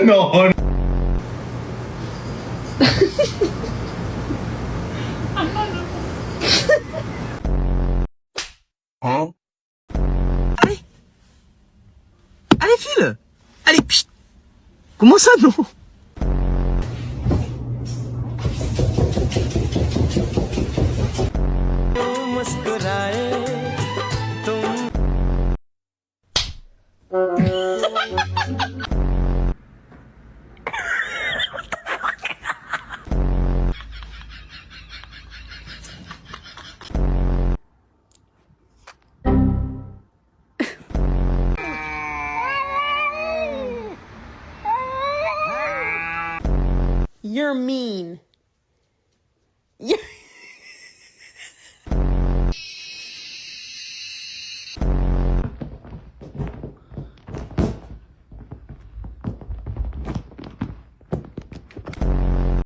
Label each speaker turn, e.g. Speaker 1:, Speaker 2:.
Speaker 1: No. Huh?
Speaker 2: Allez! Allez, file! Allez, pchit! Comment ça, non?
Speaker 3: You're mean.